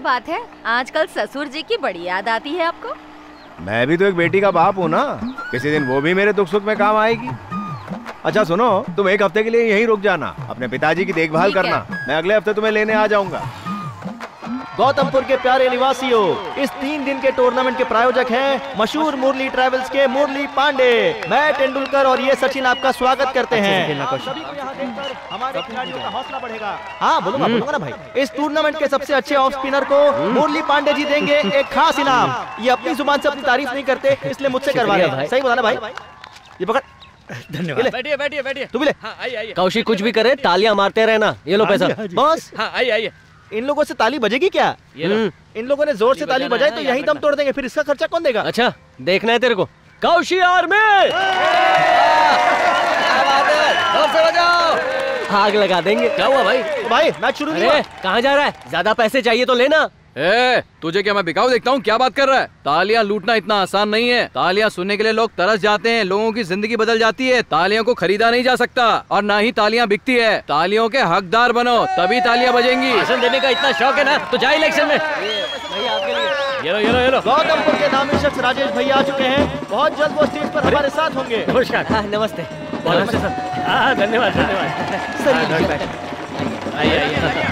बात है, आजकल ससुर जी की बड़ी याद आती है आपको। मैं भी तो एक बेटी का बाप हूँ ना, किसी दिन वो भी मेरे दुख सुख में काम आएगी। अच्छा सुनो, तुम एक हफ्ते के लिए यहीं रुक जाना, अपने पिताजी की देखभाल करना। मैं अगले हफ्ते तुम्हें लेने आ जाऊंगा। गौतमपुर के प्यारे निवासियों, इस 3 दिन के टूर्नामेंट के प्रायोजक हैं मशहूर मुरली ट्रैवल्स के मुरली पांडे। मैं तेंदुलकर और ये सचिन आपका स्वागत करते हैं। सभी को यहाँ देखकर हमारे खिलाड़ियों का हौसला बढ़ेगा। हाँ बोलूंगा ना भाई। इस टूर्नामेंट के सबसे अच्छे ऑफ स्पिनर को मुरली पांडे जी देंगे एक खास इनाम। ये अपनी जुबान से अपनी तारीफ नहीं करते, इसलिए मुझसे करवा रहे हैं। सही बोला ना भाई? ये पकड़। धन्यवाद। बैठिए बैठिए बैठिए। तू भी ले। हाँ, आइए। कौशिक कुछ भी करे, तालियां मारते रहना। ये लो पैसा। बॉस। हाँ, आइए। इन लोगों से ताली बजेगी क्या? इन लोगों ने जोर से ताली बजाई तो यही दम तोड़ देंगे, फिर इसका खर्चा कौन देगा? अच्छा देखना है तेरे को। कौशी आर्मी जोर से बजाओ। आग लगा देंगे। क्या हुआ भाई? भाई मैच शुरू नहीं हुआ। कहाँ जा रहा है? ज्यादा पैसे चाहिए तो लेना। तुझे क्या मैं बिकाऊ देखता हूँ? क्या बात कर रहा है? तालियां लूटना इतना आसान नहीं है। तालियां सुनने के लिए लोग तरस जाते हैं, लोगों की जिंदगी बदल जाती है। तालियों को खरीदा नहीं जा सकता और ना ही तालियां बिकती है। तालियों के हकदार बनो, तभी तालियां बजेंगी। भाषण देने का इतना शौक है ना, तो जा इलेक्शन में। ये लो। गौतमपुर के नामी शख्स राजेश भैया आ चुके हैं। बहुत जल्द वो स्टेज पर हमारे साथ होंगे। नमस्कार। नमस्ते। धन्यवाद।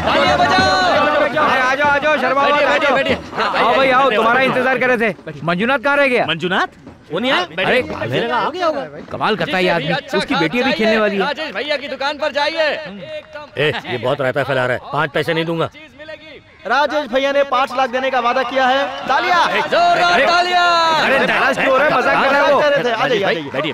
तालियां बजाओ। आ जाओ शर्मा, बैठिए। आओ भाई आओ, तुम्हारा इंतजार कर रहे थे। मंजुनाथ कहाँ रह गया? मंजुनाथ वो नहीं है? अरे कमाल करता है ये आदमी, उसकी बेटी भी खेलने वाली है। राजेश भैया की दुकान पर जाइए। ये बहुत रायता फैला रहा है, 5 पैसे नहीं दूंगा। राजेश भैया ने 5 लाख देने का वादा किया है। तालियां। जोरदार तालियां। अरे नाराज क्यों हो रहा है? मजाक कर रहे थे। आ बैठिए।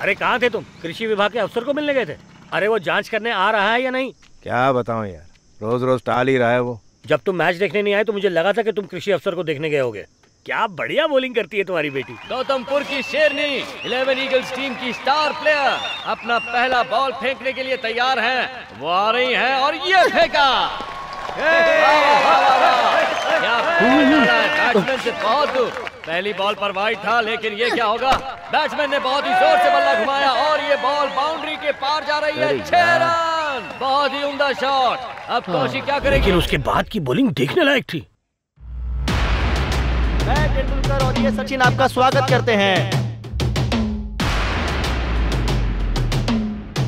अरे कहाँ थे तुम? कृषि विभाग के अफसर को मिलने गए थे? अरे वो जांच करने आ रहा है या नहीं? क्या बताऊं यार, रोज रोज टाल ही रहा है वो। जब तुम मैच देखने नहीं आए तो मुझे लगा था कि तुम कृषि अफसर को देखने गए होगे। क्या बढ़िया बॉलिंग करती है तुम्हारी बेटी। गौतमपुर की शेरनी 11 ईगल्स टीम की स्टार प्लेयर अपना पहला बॉल फेंकने के लिए तैयार हैं। वो आ रही हैं और ये फेंका। बैट्समैन से बहुत दूर। पहली बॉल पर वाइड था, लेकिन ये क्या होगा? बैट्समैन ने बहुत ही जोर से बल्ला घुमाया और ये बॉल बाउंड्री के पार जा रही है। 6 रन। बहुत ही उम्दा शॉट। अब कौशिक क्या करेगी? लेकिन उसके बाद की बॉलिंग देखने लायक थी। मैं तेंदुलकर और ये सचिन आपका स्वागत करते हैं।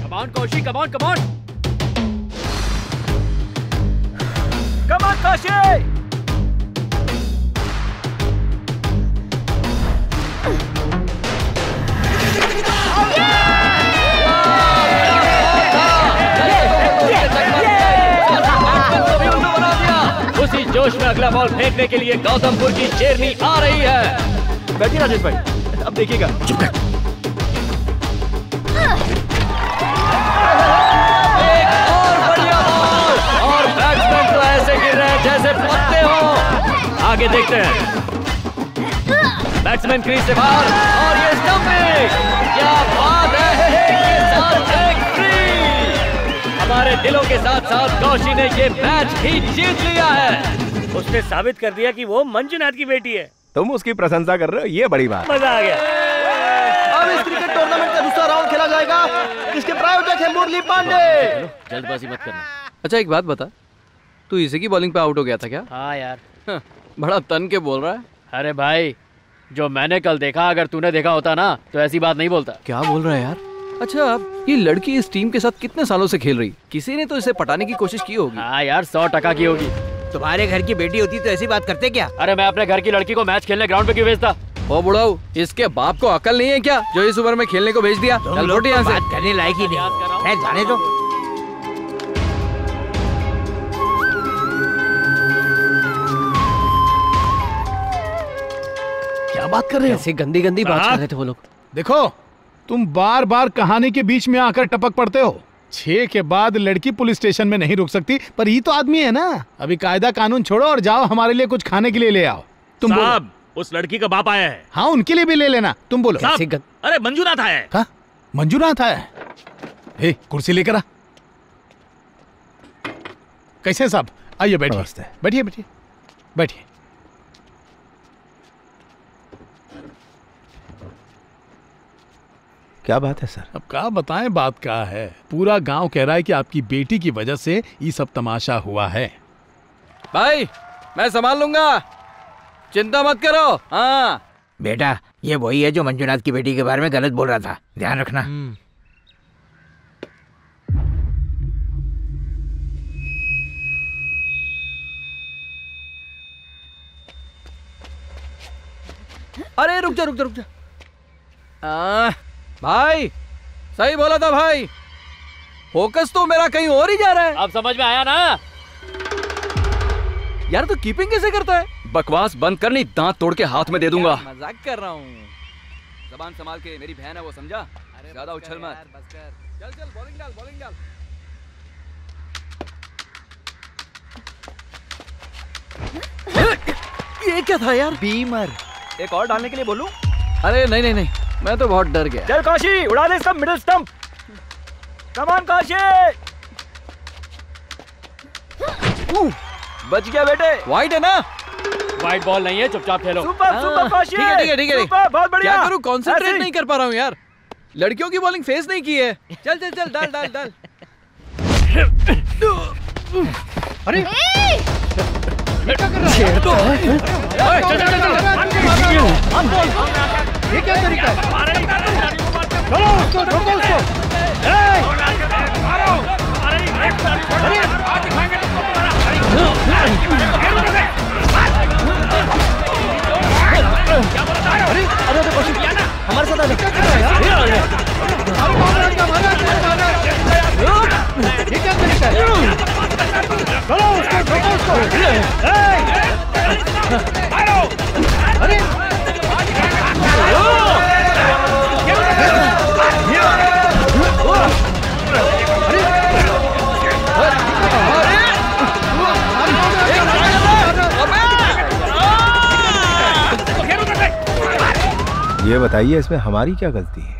Come on Kaushik, come on. Come on Kaushik. उसी जोश में अगला बॉल फेंकने के लिए गौतमपुर की शेरनी आ रही है। बैठिए राजेश भाई, अब देखिएगा। चुप कर। एक और बढ़िया बॉल और बैट्समैन तो ऐसे गिर रहे हैं जैसे पत्ते हो। आगे देखते हैं। बैट्समैन क्रीज से बाहर और ये स्टंपिंग। क्या बात है, एक के साथ एक फ्री। हमारे दिलों के साथ साथ कौशी ने ये मैच भी जीत लिया है। उसने साबित कर दिया कि वो मंजुनाथ की बेटी है। तुम उसकी प्रशंसा कर रहे हो, ये बड़ी बात। मजा आ गया। अब इस क्रिकेट टूर्नामेंट का दूसरा राउंड खेला जाएगा। इसके प्रायोजक हैं मुरली पांडे। जल्दबाजी मत करना। अच्छा एक बात बता, तू इसी की बॉलिंग पे आउट हो गया था क्या? हाँ यार। बड़ा तन के बोल रहा है। अरे भाई, जो मैंने कल देखा, अगर तूने देखा होता ना तो ऐसी बात नहीं बोलता। क्या बोल रहा है यार? अच्छा, अब ये लड़की इस टीम के साथ कितने सालों से खेल रही? किसी ने तो इसे पटाने की कोशिश की होगी। हाँ यार, 100% की होगी। तुम्हारे घर की बेटी होती तो ऐसी बात करते क्या? अरे मैं अपने घर की लड़की को मैच खेलने ग्राउंड पे क्यों भेजता? ओ बुढ़ाऊ, इसके बाप को अकल नहीं है क्या, जो इस उम्र में खेलने को भेज दिया? चल रोटी यहाँ से। बात करने लायक ही नहीं है, जाने दो। क्या बात कर रहे हो? ऐसी गंदी गंदी बात कर रहे थे वो लोग। देखो, तुम बार बार कहानी के बीच में आकर टपक पड़ते हो। 6 के बाद लड़की पुलिस स्टेशन में नहीं रुक सकती, पर ये तो आदमी है ना। अभी कायदा कानून छोड़ो और जाओ हमारे लिए कुछ खाने के लिए ले आओ। तुम साहब, उस लड़की का बाप आया है। हाँ, उनके लिए भी ले लेना। तुम बोलो। अरे मंजुनाथ आया है। हाँ, मंजुनाथ आया है। हे, कुर्सी लेकर आ। कैसे साहब? आइए बैठिए। बैठिए बैठिए बैठिए। क्या बात है सर? अब क्या बताएं, बात क्या है, पूरा गांव कह रहा है कि आपकी बेटी की वजह से ये सब तमाशा हुआ है। भाई मैं संभाल लूंगा, चिंता मत करो। हाँ बेटा, ये वही है जो मंजूनाथ की बेटी के बारे में गलत बोल रहा था, ध्यान रखना। अरे रुक जा रुक जा रुक जा। भाई सही बोला था भाई, फोकस तो मेरा कहीं और ही जा रहा है। अब समझ में आया ना? यार तो कीपिंग कैसे करता है? बकवास बंद कर, नहीं दांत तोड़ के हाथ में दे दूंगा। मजाक कर रहा हूँ। जबान संभाल के, मेरी बहन है वो, समझा? ज्यादा उछल मत। चल चल बॉलिंग डाल, बॉलिंग डाल। ये क्या था यार? बीमर। एक और डालने के लिए बोलूं? अरे नहीं नहीं नहीं, मैं तो बहुत डर गया। चल काशी, उड़ा दे सब middle stump. Come on Kashi. बच गया बेटे। वाइड है ना? वाइड बॉल नहीं है, चुपचाप खेलो। Super super Kashi. ठीक है ठीक है ठीक है। सुपर, बहुत बढ़िया। क्या करूं, कंसंट्रेट नहीं कर पा रहा हूं यार। लड़कियों की बॉलिंग फेस नहीं की है। चल चल चल, डाल डाल डाल। अरे ये क्या कर रहा है? चल चल चल, ये क्या तरीका है? चलो उसको, ठोको उसको। हमारे साथ क्या कर रहा है यार? ये क्या तरीका है? चलो उसको, ठोको उसको। अरे ये बताइए इसमें हमारी क्या गलती है?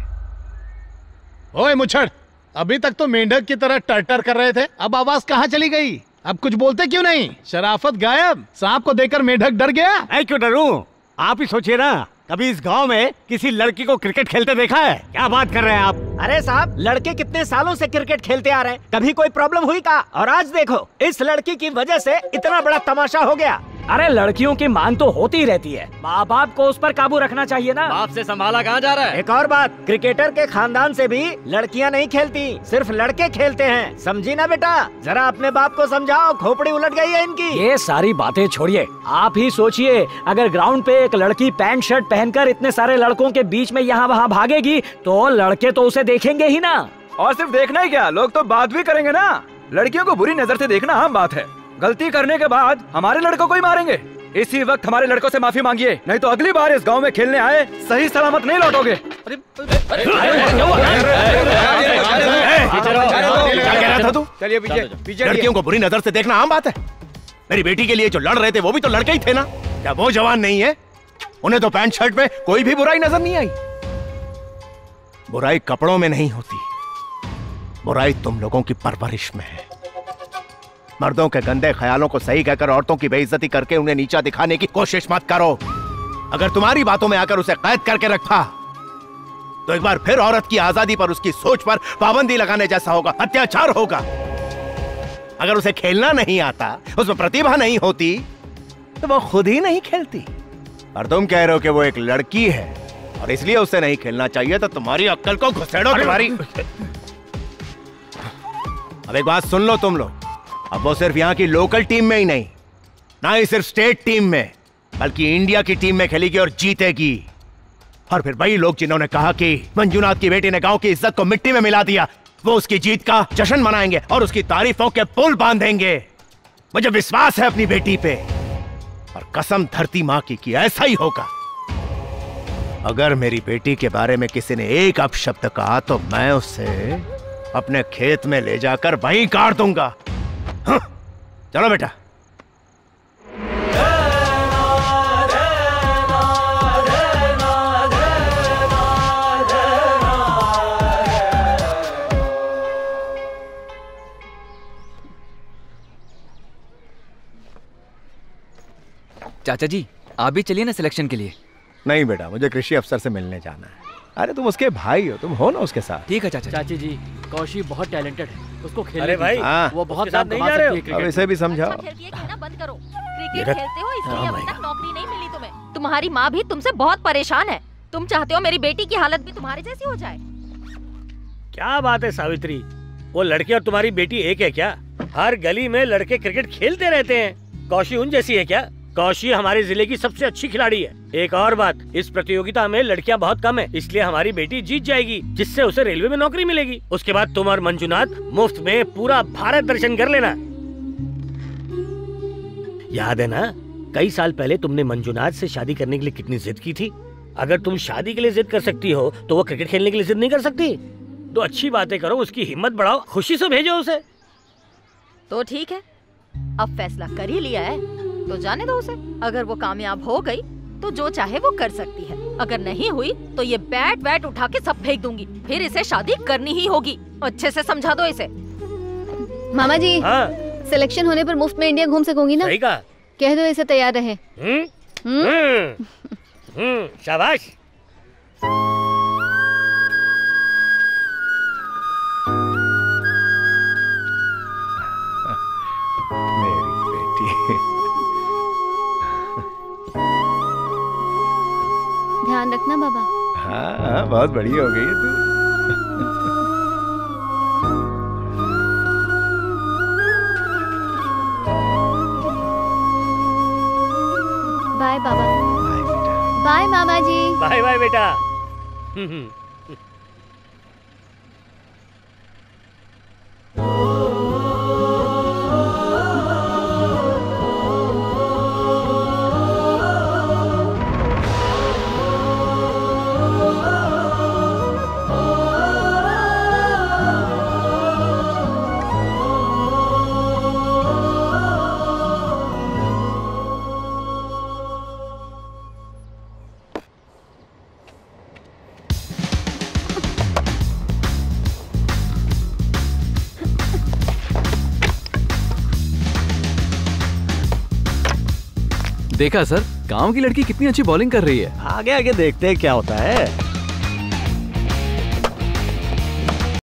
ओए मुच्छड़, अभी तक तो मेंढक की तरह टर्टर कर रहे थे, अब आवाज कहाँ चली गई? अब कुछ बोलते क्यों नहीं? शराफत गायब। सांप को देखकर मेंढक डर गया। मैं क्यों डरूं? आप ही सोचिए ना, कभी इस गांव में किसी लड़की को क्रिकेट खेलते देखा है? क्या बात कर रहे हैं आप? अरे साहब, लड़के कितने सालों से क्रिकेट खेलते आ रहे हैं, कभी कोई प्रॉब्लम हुई का? और आज देखो, इस लड़की की वजह से इतना बड़ा तमाशा हो गया। अरे लड़कियों की मांग तो होती रहती है, माँ बाप को उस पर काबू रखना चाहिए ना। बाप से संभाला कहाँ जा रहा है? एक और बात, क्रिकेटर के खानदान से भी लड़कियां नहीं खेलती, सिर्फ लड़के खेलते हैं, समझी ना बेटा? जरा अपने बाप को समझाओ, खोपड़ी उलट गई है इनकी। ये सारी बातें छोड़िए, आप ही सोचिए, अगर ग्राउंड पे एक लड़की पैंट शर्ट पहनकर इतने सारे लड़कों के बीच में यहाँ वहाँ भागेगी तो लड़के तो उसे देखेंगे ही ना। और सिर्फ देखना ही क्या, लोग तो बात भी करेंगे ना। लड़कियों को बुरी नजर से देखना आम बात है। गलती करने के बाद हमारे लड़कों को ही मारेंगे। इसी वक्त हमारे लड़कों से माफी मांगिए, नहीं तो अगली बार इस गांव में खेलने आए सही सलामत नहीं लौटोगे। क्या कह रहा था तू? चलिए पीछे। लड़कियों को बुरी नजर से देखना आम बात है। मेरी बेटी के लिए जो लड़ रहे थे वो भी तो लड़के ही थे ना? क्या वो जवान नहीं है? उन्हें तो पैंट शर्ट में कोई भी बुराई नजर नहीं आई। बुराई कपड़ों में नहीं होती, बुराई तुम लोगों की परवरिश में है। मर्दों के गंदे ख्यालों को सही कहकर औरतों की बेइज्जती करके उन्हें नीचा दिखाने की कोशिश मत करो। अगर तुम्हारी बातों में आकर उसे कैद करके रखा तो एक बार फिर औरत की आजादी पर, उसकी सोच पर पाबंदी लगाने जैसा होगा, अत्याचार होगा। अगर उसे खेलना नहीं आता, उसमें प्रतिभा नहीं होती, तो वो खुद ही नहीं खेलती। और तुम कह रहे हो कि वो एक लड़की है और इसलिए उसे नहीं खेलना चाहिए, तो तुम्हारी अक्ल को घुसेड़ो तुम्हारी। अब एक बात सुन लो तुम लोग, अब वो सिर्फ यहाँ की लोकल टीम में ही नहीं, ना ही सिर्फ स्टेट टीम में, बल्कि इंडिया की टीम में खेलेगी और जीतेगी। और फिर वही लोग जिन्होंने कहा कि मंजूनाथ की बेटी ने गांव की इज्जत को मिट्टी में मिला दिया, वो उसकी जीत का जश्न मनाएंगे और उसकी तारीफों के पुल बांधेंगे। मुझे विश्वास है अपनी बेटी पे, और कसम धरती मां की कि ऐसा ही होगा। अगर मेरी बेटी के बारे में किसी ने एक अपशब्द कहा तो मैं उसे अपने खेत में ले जाकर वहीं काट दूंगा। हाँ, चलो बेटा। चाचा जी, आप भी चलिए ना सिलेक्शन के लिए। नहीं बेटा, मुझे कृषि अफसर से मिलने जाना है। अरे तुम उसके भाई हो, तुम हो ना उसके साथ। ठीक है चाचा। चाची जी, कौशी बहुत टैलेंटेड है, उसको खेलने अरे भाई, वो बहुत साथ नाम नहीं कमा जा रहे सकती है हो? अब इसे भी समझाओ। अच्छा खेलती है, कहना बंद करो। क्रिकेट खेलते हो इसलिए अभी तक नौकरी नहीं मिली तुम्हें। तुम्हारी माँ भी तुमसे बहुत परेशान है। तुम चाहते हो मेरी बेटी की हालत भी तुम्हारे जैसी हो जाए। क्या बात है सावित्री, वो लड़की और तुम्हारी बेटी एक है क्या? हर गली में लड़के क्रिकेट खेलते रहते हैं। कौशी उन जैसी है क्या? कौशी हमारे जिले की सबसे अच्छी खिलाड़ी है। एक और बात, इस प्रतियोगिता में लड़कियां बहुत कम है, इसलिए हमारी बेटी जीत जाएगी, जिससे उसे रेलवे में नौकरी मिलेगी। उसके बाद तुम और मंजुनाथ मुफ्त में पूरा भारत दर्शन कर लेना। याद है ना, कई साल पहले तुमने मंजुनाथ से शादी करने के लिए कितनी जिद की थी। अगर तुम शादी के लिए जिद कर सकती हो तो वो क्रिकेट खेलने के लिए जिद नहीं कर सकती? तो अच्छी बातें करो, उसकी हिम्मत बढ़ाओ, खुशी से भेजो उसे। तो ठीक है, अब फैसला कर ही लिया है तो जाने दो उसे। अगर वो कामयाब हो गई तो जो चाहे वो कर सकती है, अगर नहीं हुई तो ये बैट उठा के सब फेंक दूंगी। फिर इसे शादी करनी ही होगी। अच्छे से समझा दो इसे। मामा जी, हाँ? सिलेक्शन होने पर मुफ्त में इंडिया घूम सकोगी ना? सही कहा। कह दो इसे तैयार रहे। शाबाश। मेरी बेटी। ध्यान रखना बाबा। हाँ, बहुत बड़ी हो गई है तू। बाय बाबा। बाय मामा जी। बाय बाय बेटा। देखा सर, गांव की लड़की कितनी अच्छी बॉलिंग कर रही है। आगे आगे देखते हैं क्या होता है।